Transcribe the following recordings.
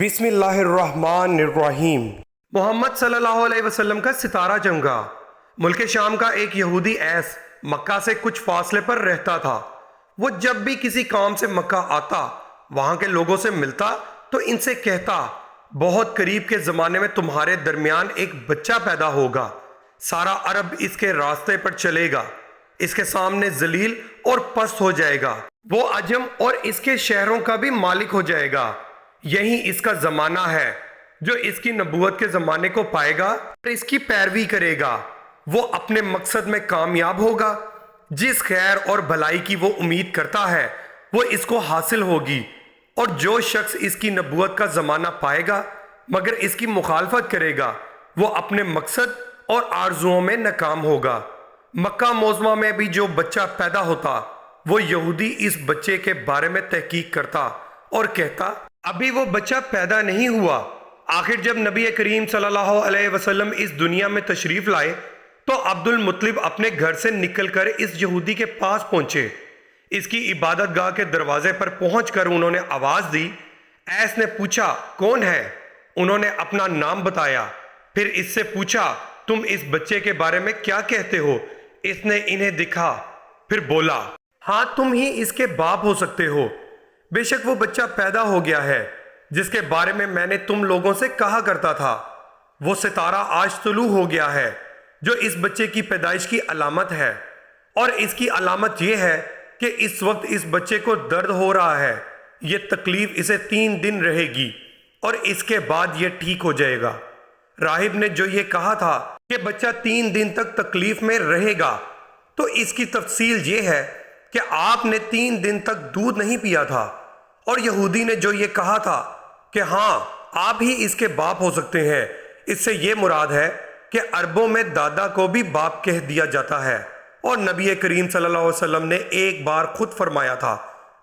بسم اللہ الرحمن الرحیم۔ محمد صلی اللہ علیہ وسلم کا ستارہ چمکا۔ ملک شام کا ایک یہودی ایس مکہ سے کچھ فاصلے پر رہتا تھا۔ وہ جب بھی کسی کام سے مکہ آتا، وہاں کے لوگوں سے ملتا تو ان سے کہتا، بہت قریب کے زمانے میں تمہارے درمیان ایک بچہ پیدا ہوگا، سارا عرب اس کے راستے پر چلے گا، اس کے سامنے ذلیل اور پست ہو جائے گا، وہ عجم اور اس کے شہروں کا بھی مالک ہو جائے گا۔ یہی اس کا زمانہ ہے۔ جو اس کی نبوت کے زمانے کو پائے گا اور اس کی پیروی کرے گا، وہ اپنے مقصد میں کامیاب ہوگا۔ جس خیر اور بھلائی کی وہ امید کرتا ہے، وہ اس کو حاصل ہوگی، اور جو شخص اس کی نبوت کا زمانہ پائے گا مگر اس کی مخالفت کرے گا، وہ اپنے مقصد اور آرزوؤں میں ناکام ہوگا۔ مکہ معظمہ میں بھی جو بچہ پیدا ہوتا، وہ یہودی اس بچے کے بارے میں تحقیق کرتا اور کہتا، ابھی وہ بچہ پیدا نہیں ہوا۔ آخر جب نبی کریم صلی اللہ علیہ وسلم اس دنیا میں تشریف لائے تو عبد المطلب اپنے گھر سے نکل کر اس یہودی کے پاس پہنچے۔ اس کی عبادت گاہ کے دروازے پر پہنچ کر انہوں نے آواز دی۔ ایس نے پوچھا، کون ہے؟ انہوں نے اپنا نام بتایا۔ پھر اس سے پوچھا، تم اس بچے کے بارے میں کیا کہتے ہو؟ اس نے انہیں دکھا، پھر بولا، ہاں تم ہی اس کے باپ ہو سکتے ہو۔ بے شک وہ بچہ پیدا ہو گیا ہے جس کے بارے میں نے تم لوگوں سے کہا کرتا تھا۔ وہ ستارہ آج طلوع ہو گیا ہے جو اس بچے کی پیدائش کی علامت ہے، اور اس کی علامت یہ ہے کہ اس وقت اس بچے کو درد ہو رہا ہے۔ یہ تکلیف اسے 3 دن رہے گی اور اس کے بعد یہ ٹھیک ہو جائے گا۔ راہب نے جو یہ کہا تھا کہ بچہ 3 دن تک تکلیف میں رہے گا، تو اس کی تفصیل یہ ہے کہ آپ نے 3 دن تک دودھ نہیں پیا تھا۔ اور یہودی نے جو یہ کہا تھا کہ ہاں آپ ہی اس کے باپ ہو سکتے ہیں، اس سے یہ مراد ہے کہ عربوں میں دادا کو بھی باپ کہہ دیا جاتا ہے۔ اور نبی کریم صلی اللہ علیہ وسلم نے ایک بار خود فرمایا تھا،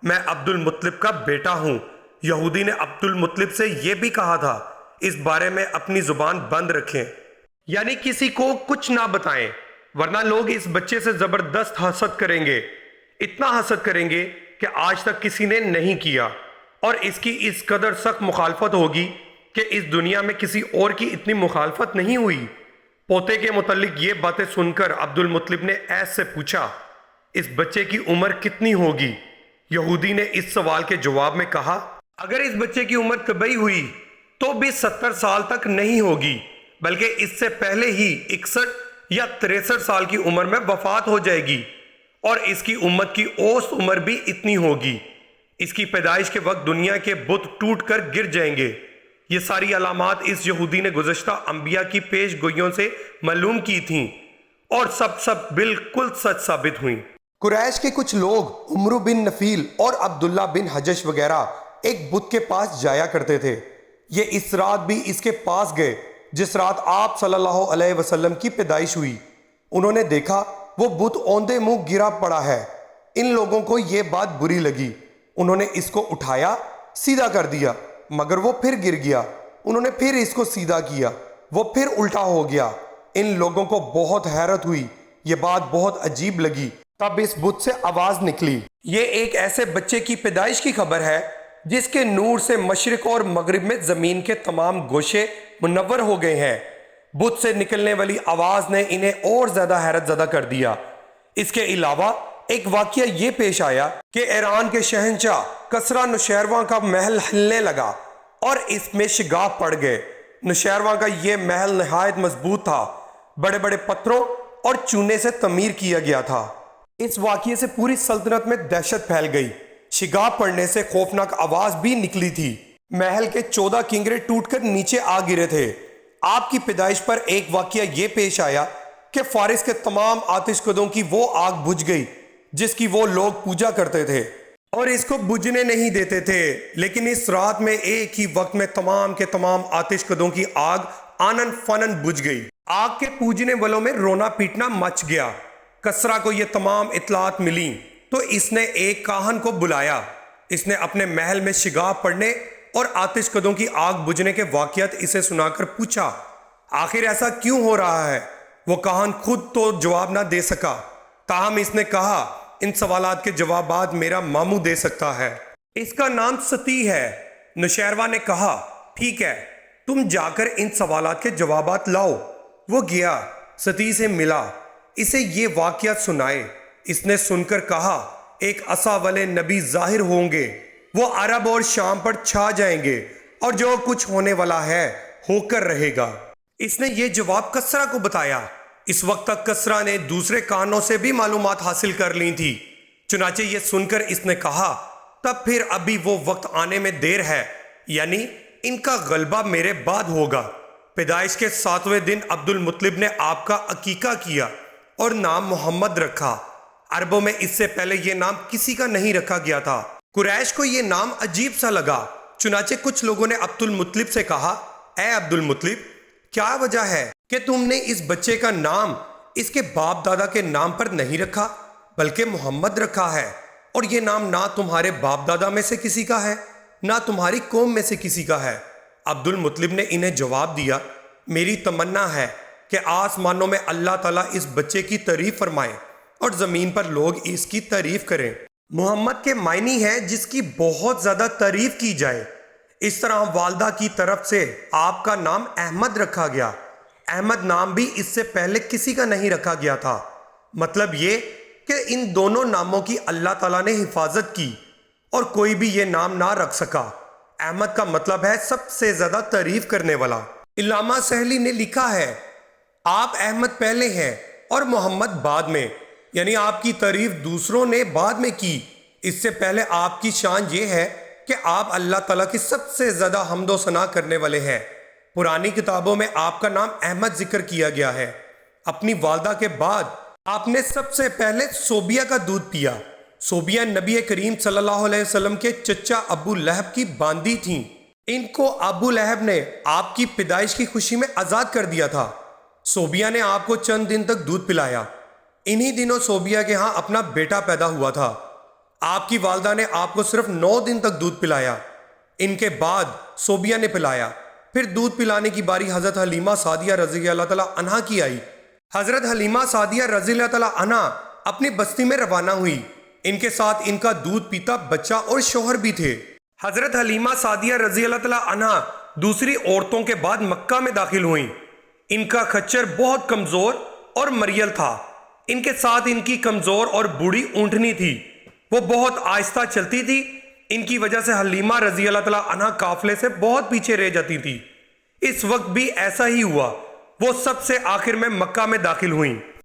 میں عبد المطلب کا بیٹا ہوں۔ یہودی نے عبد المطلب سے یہ بھی کہا تھا، اس بارے میں اپنی زبان بند رکھیں، یعنی کسی کو کچھ نہ بتائیں، ورنہ لوگ اس بچے سے زبردست حسد کریں گے، اتنا حسد کریں گے کہ آج تک کسی نے نہیں کیا، اور اس کی اس قدر سخت مخالفت ہوگی کہ اس دنیا میں کسی اور کی اتنی مخالفت نہیں ہوئی۔ پوتے کے متعلق یہ باتیں سن کر عبد المطلب نے ایس سے پوچھا، اس بچے کی عمر کتنی ہوگی؟ یہودی نے اس سوال کے جواب میں کہا، اگر اس بچے کی عمر طبی ہوئی تو بھی 70 سال تک نہیں ہوگی، بلکہ اس سے پہلے ہی 61 یا 63 سال کی عمر میں وفات ہو جائے گی، اور اس کی امت کی اوسط عمر بھی اتنی ہوگی۔ اس کی پیدائش کے وقت دنیا کے بت ٹوٹ کر گر جائیں گے۔ یہ ساری علامات اس یہودی نے گزشتہ انبیاء کی پیش گوئیوں سے معلوم کی تھیں، اور سب بالکل سچ ثابت ہوئیں۔ قریش کے کچھ لوگ عمرو بن نفیل اور عبداللہ بن حجش وغیرہ ایک بت کے پاس جایا کرتے تھے۔ یہ اس رات بھی اس کے پاس گئے جس رات آپ صلی اللہ علیہ وسلم کی پیدائش ہوئی۔ انہوں نے دیکھا وہ بت اوندے منہ گرا پڑا ہے۔ ان لوگوں کو یہ بات بری لگی۔ انہوں نے اس کو اٹھایا، سیدھا کر دیا، مگر وہ پھر گر گیا۔ انہوں نے پھر اس کو سیدھا کیا، وہ پھر الٹا ہو گیا۔ ان لوگوں کو بہت حیرت ہوئی، یہ بات بہت عجیب لگی۔ تب اس بت سے آواز نکلی، یہ ایک ایسے بچے کی پیدائش کی خبر ہے جس کے نور سے مشرق اور مغرب میں زمین کے تمام گوشے منور ہو گئے ہیں۔ بت سے نکلنے والی آواز نے انہیں اور زیادہ حیرت زدہ کر دیا۔ اس کے علاوہ ایک واقعہ یہ پیش آیا کہ ایران کے شہنشاہ کسریٰ نوشیروان کا محل ہلنے لگا اور اس میں شگاف پڑ گئے۔ نوشیروان کا یہ محل نہایت مضبوط تھا، بڑے بڑے پتھروں اور چونے سے تعمیر کیا گیا تھا۔ اس واقعے سے پوری سلطنت میں دہشت پھیل گئی۔ شگاف پڑنے سے خوفناک آواز بھی نکلی تھی۔ محل کے 14 کنگرے ٹوٹ کر نیچے آ گرے تھے۔ آپ کی پیدائش پر ایک واقعہ یہ پیش آیا کہ فارس کے تمام آتش کدوں کی وہ آگ بجھ گئی جس کی وہ لوگ پوجا کرتے تھے، اور اس کو بجھنے نہیں دیتے تھے، لیکن اس رات میں ایک ہی وقت میں تمام کے تمام آتش کدوں کی آگ آنن فنن بجھ گئی۔ آگ کے پوجنے والوں میں رونا پیٹنا مچ گیا۔ کسریٰ کو یہ تمام اطلاعات ملیں تو اس نے ایک کاہن کو بلایا۔ اس نے اپنے محل میں شگاف پڑنے اور آتش کدوں کی آگ بجھنے کے واقعات اسے سنا کر پوچھا، آخر ایسا کیوں ہو رہا ہے؟ وہ کاہن خود تو جواب نہ دے سکا، تاہم اس نے کہا، ان سوالات کے جوابات میرا ماموں دے سکتا ہے، اس کا نام ستی ہے۔ نوشیروان نے کہا، ٹھیک ہے، تم جا کر ان سوالات کے جوابات لاؤ۔ وہ گیا، ستی سے ملا، اسے یہ واقعات سنائے۔ اس نے سن کر کہا، ایک عصا والے نبی ظاہر ہوں گے، وہ عرب اور شام پر چھا جائیں گے، اور جو کچھ ہونے والا ہے ہو کر رہے گا۔ اس نے یہ جواب کسرا کو بتایا۔ اس وقت تک کسرا نے دوسرے کانوں سے بھی معلومات حاصل کر لی تھی، چنانچہ یہ سن کر اس نے کہا، تب پھر ابھی وہ وقت آنے میں دیر ہے، یعنی ان کا غلبہ میرے بعد ہوگا۔ پیدائش کے 7ویں دن عبد المطلب نے آپ کا عقیقہ کیا اور نام محمد رکھا۔ عربوں میں اس سے پہلے یہ نام کسی کا نہیں رکھا گیا تھا۔ قریش کو یہ نام عجیب سا لگا، چنانچہ کچھ لوگوں نے عبد المطلب سے کہا، اے عبد المطلب، کیا وجہ ہے کہ تم نے اس بچے کا نام اس کے باپ دادا کے نام پر نہیں رکھا بلکہ محمد رکھا ہے، اور یہ نام نہ تمہارے باپ دادا میں سے کسی کا ہے نہ تمہاری قوم میں سے کسی کا ہے؟ عبد المطلب نے انہیں جواب دیا، میری تمنا ہے کہ آسمانوں میں اللہ تعالیٰ اس بچے کی تعریف فرمائے اور زمین پر لوگ اس کی تعریف کریں۔ محمد کے معنی ہے جس کی بہت زیادہ تعریف کی جائے۔ اس طرح والدہ کی طرف سے آپ کا نام احمد رکھا گیا۔ احمد نام بھی اس سے پہلے کسی کا نہیں رکھا گیا تھا۔ مطلب یہ کہ ان دونوں ناموں کی اللہ تعالیٰ نے حفاظت کی اور کوئی بھی یہ نام نہ رکھ سکا۔ احمد کا مطلب ہے سب سے زیادہ تعریف کرنے والا۔ علامہ سہلی نے لکھا ہے، آپ احمد پہلے ہیں اور محمد بعد میں، یعنی آپ کی تعریف دوسروں نے بعد میں کی۔ اس سے پہلے آپ کی شان یہ ہے کہ آپ اللہ تعالیٰ کی سب سے زیادہ حمد و ثنا کرنے والے ہیں۔ پرانی کتابوں میں آپ کا نام احمد ذکر کیا گیا ہے۔ اپنی والدہ کے بعد آپ نے سب سے پہلے صوبیہ کا دودھ پیا۔ صوبیہ نبی کریم صلی اللہ علیہ وسلم کے چچا ابو لہب کی باندی تھیں۔ ان کو ابو لہب نے آپ کی پیدائش کی خوشی میں آزاد کر دیا تھا۔ صوبیہ نے آپ کو چند دن تک دودھ پلایا۔ انہی دنوں صوبیہ کے ہاں اپنا بیٹا پیدا ہوا تھا۔ آپ کی والدہ نے آپ کو صرف 9 دن تک دودھ پلایا۔ ان کے بعد صوبیہ نے پلایا۔ پھر دودھ پلانے کی باری حضرت حلیمہ سعدیہ رضی اللہ تعالیٰ عنہا کی آئی۔ حضرت حلیمہ سعدیہ رضی اللہ تعالیٰ عنہا اپنی بستی میں روانہ ہوئی۔ ان کے ساتھ ان کا دودھ پیتا بچہ اور شوہر بھی تھے۔ حضرت حلیمہ سعدیہ رضی اللہ تعالیٰ عنہا دوسری عورتوں کے بعد مکہ میں داخل ہوئیں۔ ان کا خچر بہت کمزور اور مریل تھا۔ ان کے ساتھ ان کی کمزور اور بوڑھی اونٹنی تھی، وہ بہت آہستہ چلتی تھی۔ ان کی وجہ سے حلیمہ رضی اللہ تعالیٰ عنہا قافلے سے بہت پیچھے رہ جاتی تھی۔ اس وقت بھی ایسا ہی ہوا، وہ سب سے آخر میں مکہ میں داخل ہوئیں۔